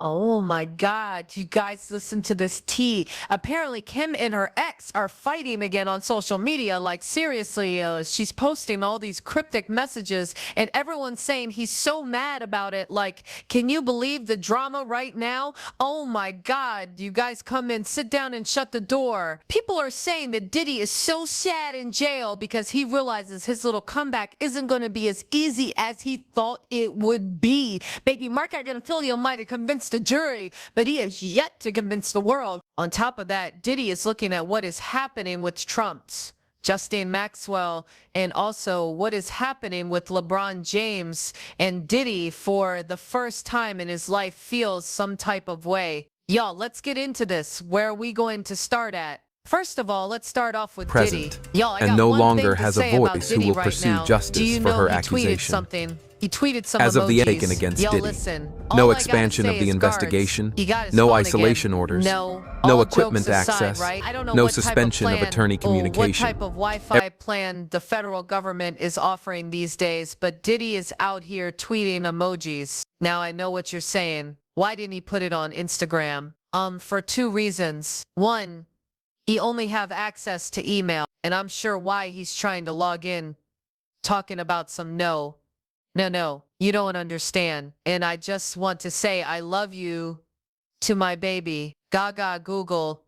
Oh my God, you guys listen to this tea. Apparently, Kim and her ex are fighting again on social media. Like, seriously, she's posting all these cryptic messages, and everyone's saying he's so mad about it. Like, can you believe the drama right now? Oh my God, you guys come in, sit down, and shut the door. People are saying that Diddy is so sad in jail because he realizes his little comeback isn't going to be as easy as he thought it would be. Baby Mark Argentino might have convinced the jury, but he has yet to convince the world. On top of that, Diddy is looking at what is happening with Trump's Justine Maxwell, and also what is happening with LeBron James, and Diddy for the first time in his life feels some type of way. Y'all, let's get into this. Where are we going to start at? First of all, let's start off with Diddy. Present, Y'all, I and got no one longer thing to has say a about voice who Diddy will right pursue now. Do justice you for know her he tweeted accusation. something? He tweeted some As of the emojis. Aiken against Yo, Diddy, listen. no All I expansion gotta of say the is guards. investigation, He got his no phone isolation again. orders, No no all equipment jokes aside, access, right? I don't know no what suspension type of plan attorney or what communication. type of Wi-Fi plan the federal government is offering these days, but Diddy is out here tweeting emojis. Now I know what you're saying. Why didn't he put it on Instagram? For two reasons. One, he only have access to email, and I'm sure why he's trying to log in, talking about some no, you don't understand. And I just want to say I love you to my baby. Gaga Google,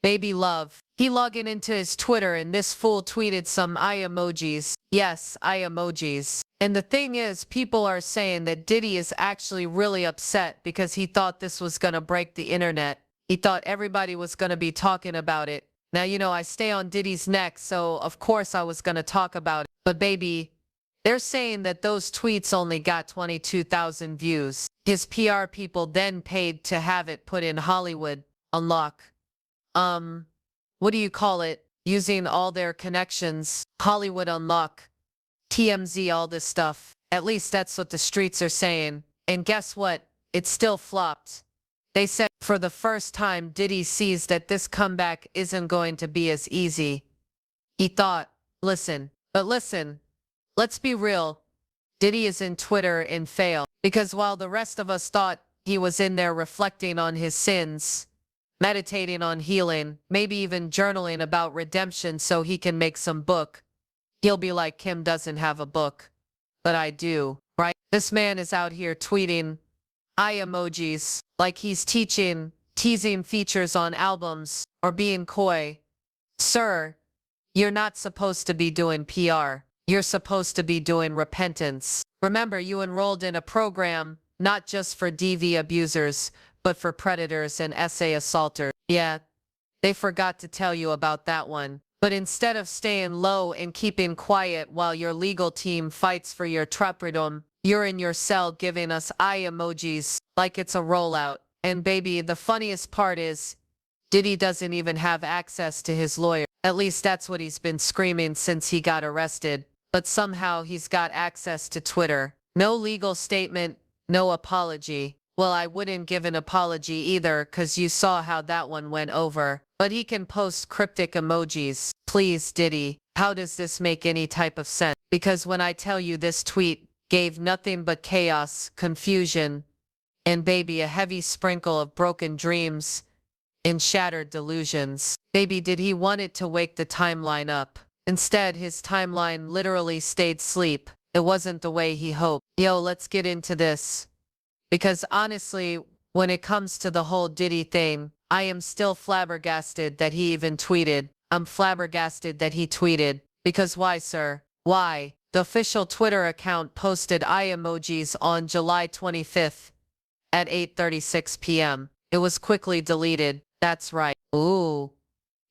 baby love. He logging into his Twitter and this fool tweeted some eye emojis. Yes, eye emojis. And the thing is, people are saying that Diddy is actually really upset because he thought this was gonna break the internet. He thought everybody was gonna be talking about it. Now, you know, I stay on Diddy's neck, so of course I was gonna talk about it. But baby, they're saying that those tweets only got 22,000 views. His PR people then paid to have it put in Hollywood Unlock. What do you call it? Using all their connections, Hollywood Unlock, TMZ, all this stuff. At least that's what the streets are saying. And guess what? It still flopped. They said for the first time, Diddy sees that this comeback isn't going to be as easy. He thought, listen, let's be real. Diddy is in Twitter and failed. Because while the rest of us thought he was in there reflecting on his sins, meditating on healing, maybe even journaling about redemption so he can make some book, he'll be like, Kim doesn't have a book, but I do, right? This man is out here tweeting eye emojis like he's teasing features on albums or being coy. Sir, you're not supposed to be doing PR. You're supposed to be doing repentance. Remember, you enrolled in a program not just for DV abusers, but for predators and SA assaulters. Yeah, they forgot to tell you about that one. But instead of staying low and keeping quiet while your legal team fights for your trupridom, you're in your cell giving us eye emojis like it's a rollout. And baby, the funniest part is, Diddy doesn't even have access to his lawyer. At least that's what he's been screaming since he got arrested. But somehow he's got access to Twitter. No legal statement, no apology. Well, I wouldn't give an apology either, 'cause you saw how that one went over. But he can post cryptic emojis. Please, Diddy, how does this make any type of sense? Because when I tell you this tweet gave nothing but chaos, confusion, and baby a heavy sprinkle of broken dreams and shattered delusions. Baby, did he want it to wake the timeline up? Instead, his timeline literally stayed asleep. It wasn't the way he hoped. Yo, let's get into this. Because honestly, when it comes to the whole Diddy thing, I am still flabbergasted that he even tweeted. I'm flabbergasted that he tweeted. Because why, sir? Why? The official Twitter account posted eye emojis on July 25th at 8:36 p.m. It was quickly deleted. That's right. Ooh.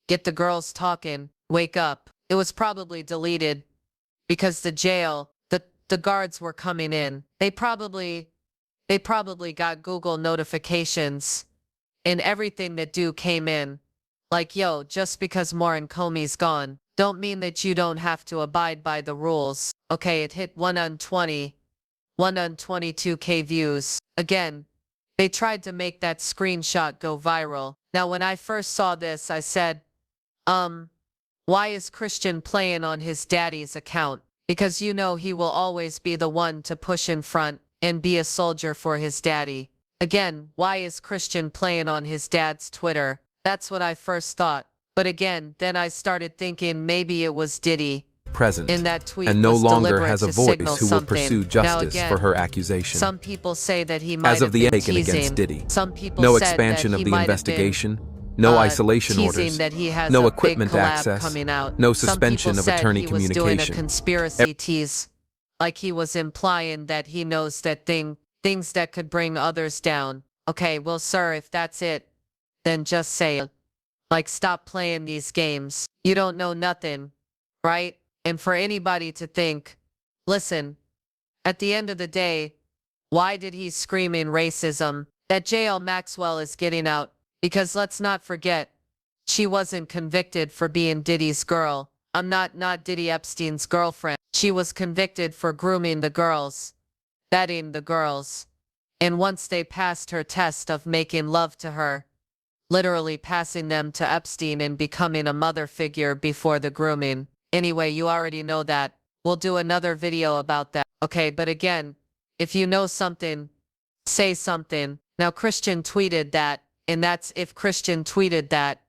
Get the girls talking. Wake up. It was probably deleted because the jail, the guards were coming in. They probably got Google notifications and everything that do came in. Like, yo, just because Maureen Comey's gone, don't mean that you don't have to abide by the rules. Okay, it hit 122K views. Again, they tried to make that screenshot go viral. Now, when I first saw this, I said, why is Christian playing on his daddy's account? Because you know he will always be the one to push in front and be a soldier for his daddy. Again, why is Christian playing on his dad's Twitter? That's what I first thought. But again, then I started thinking maybe it was Diddy. Present, In that tweet and no was longer deliberate has a to voice signal who will something. pursue Now justice again, for her accusation. some people say that he might As of have the been taken teasing. against Diddy, Some people no said expansion that of he the might have investigation, been, no isolation teasing orders, that he has no a equipment big collab access, coming out. no Some suspension people of said attorney he was doing a communication. conspiracy tease, like he was implying that he knows that things that could bring others down. Okay, well, sir, if that's it, then just say it. Like, stop playing these games. You don't know nothing, right? And for anybody to think, listen, at the end of the day, why did he scream in racism? That J.L. Maxwell is getting out, because let's not forget, she wasn't convicted for being Diddy's girl. I'm not Diddy Epstein's girlfriend. She was convicted for grooming the girls, betting the girls. And once they passed her test of making love to her, literally passing them to Epstein and becoming a mother figure before the grooming. Anyway, you already know that. We'll do another video about that. Okay, but again, if you know something, say something. Now, Christian tweeted that, and that's if Christian tweeted that.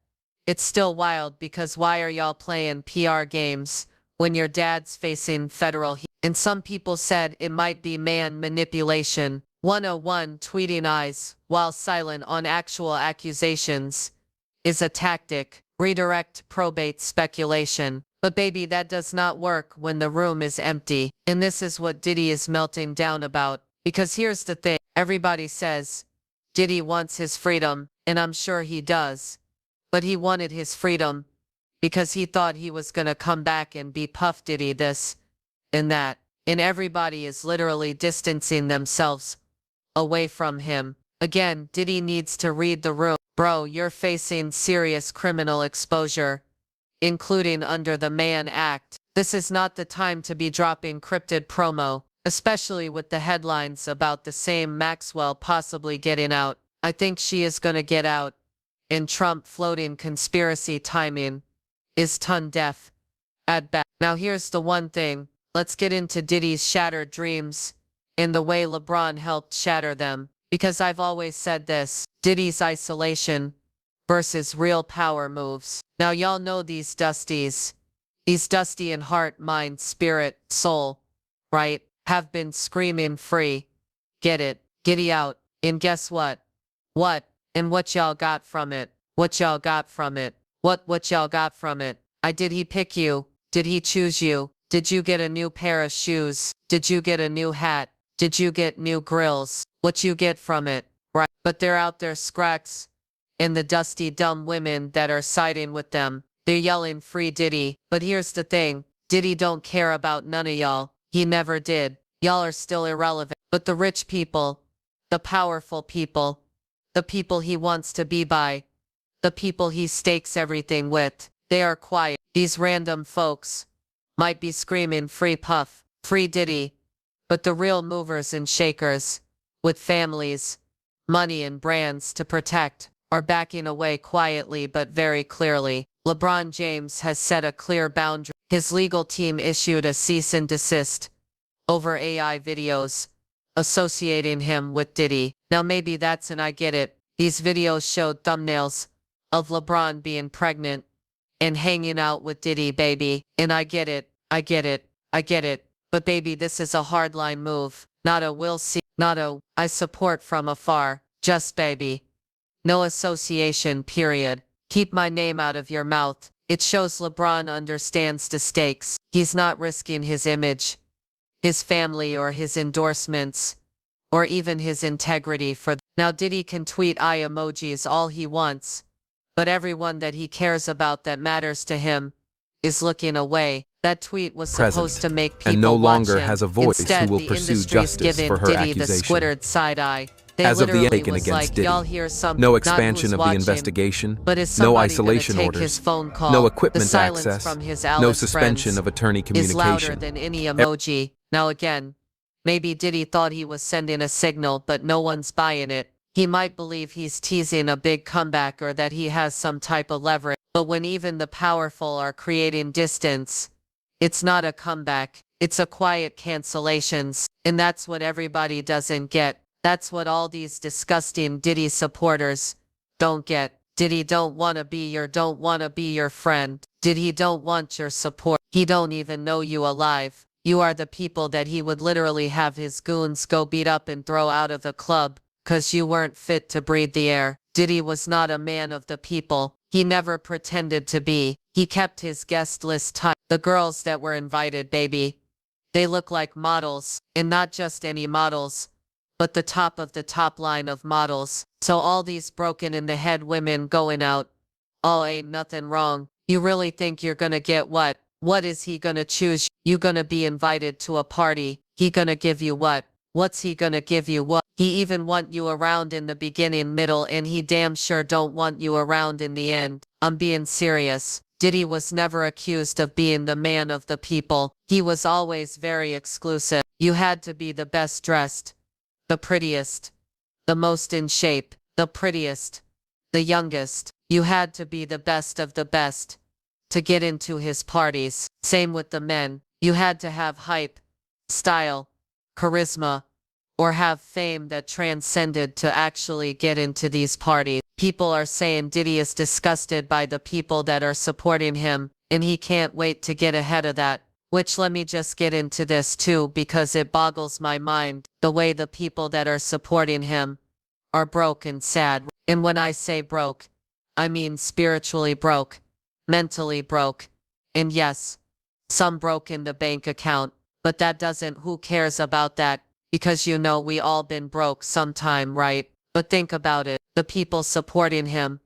It's still wild because why are y'all playing PR games when your dad's facing federal heat? And some people said it might be man manipulation. 101 tweeting eyes while silent on actual accusations is a tactic. Redirect probate speculation. But baby, that does not work when the room is empty. And this is what Diddy is melting down about. Because here's the thing. Everybody says Diddy wants his freedom, and I'm sure he does. But he wanted his freedom because he thought he was gonna come back and be Puff Diddy this and that. And everybody is literally distancing themselves away from him. Again, Diddy needs to read the room. Bro, you're facing serious criminal exposure, including under the Mann Act. This is not the time to be dropping cryptid promo, especially with the headlines about the same Maxwell possibly getting out. I think she is gonna get out. And Trump floating conspiracy timing is tone deaf at best. Now here's the one thing. Let's get into Diddy's shattered dreams and the way LeBron helped shatter them. Because I've always said this, Diddy's isolation versus real power moves. Now y'all know these Dusties in heart, mind, spirit, soul, right? Have been screaming free. Get it, giddy out. And guess what? What? And what y'all got from it? What y'all got from it? What y'all got from it? Did he pick you? Did he choose you? Did you get a new pair of shoes? Did you get a new hat? Did you get new grills? What you get from it? Right. But they're out there scracks. And the dusty dumb women that are siding with them. They're yelling free Diddy. But here's the thing. Diddy don't care about none of y'all. He never did. Y'all are still irrelevant. But the rich people, the powerful people, the people he wants to be by, the people he stakes everything with, they are quiet. These random folks might be screaming free Puff, free Diddy, but the real movers and shakers, with families, money and brands to protect, are backing away quietly but very clearly. LeBron James has set a clear boundary. His legal team issued a cease and desist over AI videos associating him with Diddy. Now maybe that's and I get it. These videos showed thumbnails of LeBron being pregnant and hanging out with Diddy, baby. And I get it. I get it. I get it. But baby, this is a hardline move. Not a will see. Not a I support from afar. Just baby. No association, period. Keep my name out of your mouth. It shows LeBron understands the stakes. He's not risking his image, his family or his endorsements, or even his integrity for. Now Diddy can tweet eye emojis all he wants, but everyone that he cares about that matters to him is looking away. That tweet was supposed to make people and no watch longer him. has a voice Instead, who will the pursue industry's justice giving for her Diddy the accusation. squiddered side eye. They As of the literally taken was against like, Diddy, y'all hear something, no not expansion who's of the watching, investigation, but is no somebody isolation gonna take orders, his phone call? no The equipment silence access, from his no Alice suspension friends of attorney is louder communication. than any emoji. Now again, maybe Diddy thought he was sending a signal, but no one's buying it. He might believe he's teasing a big comeback or that he has some type of leverage. But when even the powerful are creating distance, it's not a comeback. It's a quiet cancellations. And that's what everybody doesn't get. That's what all these disgusting Diddy supporters don't get. Diddy don't want to be your friend. Diddy don't want your support. He don't even know you alive. You are the people that he would literally have his goons go beat up and throw out of the club, 'cause you weren't fit to breathe the air. Diddy was not a man of the people. He never pretended to be. He kept his guest list tight. The girls that were invited, baby, they look like models, and not just any models, but the top of the top line of models. So all these broken in the head women going out, oh, ain't nothing wrong. You really think you're gonna get what? What is he gonna choose? You gonna be invited to a party. He gonna give you what? What's he gonna give you? What? He even want you around in the beginning, middle, and he damn sure don't want you around in the end. I'm being serious. Diddy was never accused of being the man of the people. He was always very exclusive. You had to be the best dressed, the prettiest, the most in shape, the prettiest, the youngest. You had to be the best of the best to get into his parties. Same with the men. You had to have hype, style, charisma, or have fame that transcended to actually get into these parties. People are saying Diddy is disgusted by the people that are supporting him, and he can't wait to get ahead of that. Which, let me just get into this too, because it boggles my mind, the way the people that are supporting him are broke and sad. And when I say broke, I mean spiritually broke, mentally broke, and yes, some broke in the bank account, but that doesn't, who cares about that? Because you know we all been broke sometime, right? But think about it, the people supporting him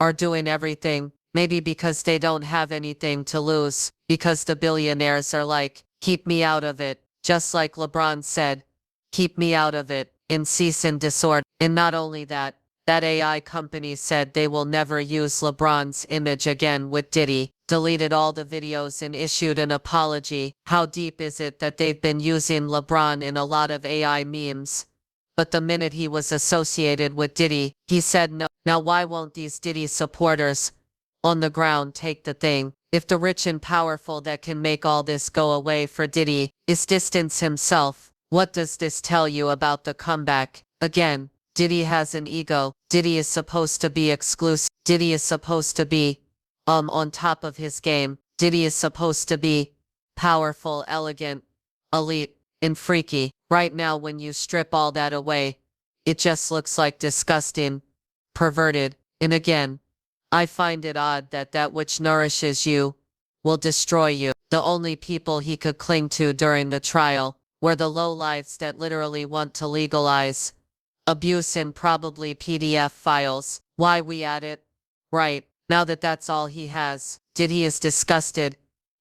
are doing everything, maybe because they don't have anything to lose, because the billionaires are like, keep me out of it, just like LeBron said, keep me out of it, in cease and desist. And not only that, that AI company said they will never use LeBron's image again with Diddy, deleted all the videos and issued an apology. How deep is it that they've been using LeBron in a lot of AI memes? But the minute he was associated with Diddy, he said no. Now why won't these Diddy supporters on the ground take the thing? If the rich and powerful that can make all this go away for Diddy is distance himself, what does this tell you about the comeback? Again, Diddy has an ego. Diddy is supposed to be exclusive. Diddy is supposed to be on top of his game. Diddy is supposed to be powerful, elegant, elite, and freaky. Right now, when you strip all that away, it just looks like disgusting, perverted. And again, I find it odd that that which nourishes you will destroy you. The only people he could cling to during the trial were the lowlifes that literally want to legalize abuse and probably PDF files. Why we at it? Right, now that that's all he has. Diddy is disgusted,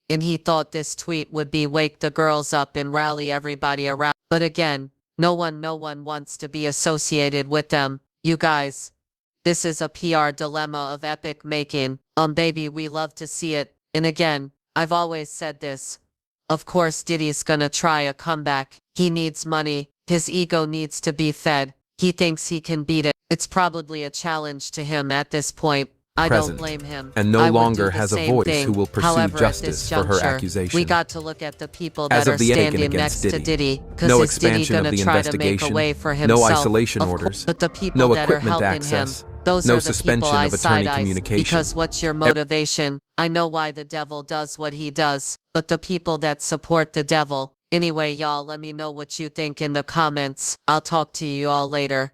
and he thought this tweet would be wake the girls up and rally everybody around. But again, no one wants to be associated with them. You guys, this is a PR dilemma of epic making. Baby, we love to see it. And again, I've always said this. Of course Diddy's gonna try a comeback. He needs money. His ego needs to be fed. He thinks he can beat it. It's probably a challenge to him at this point. I don't blame him. And no longer has a voice who will pursue justice for her accusation. We got to look at the people that are standing next to Diddy. No expansion of the investigation, no isolation orders, but the people no that are equipment helping access, him, those no are the suspension people I of attorney side-eyes. communication. Because what's your motivation? I know why the devil does what he does, but the people that support the devil. Anyway, y'all, let me know what you think in the comments. I'll talk to you all later.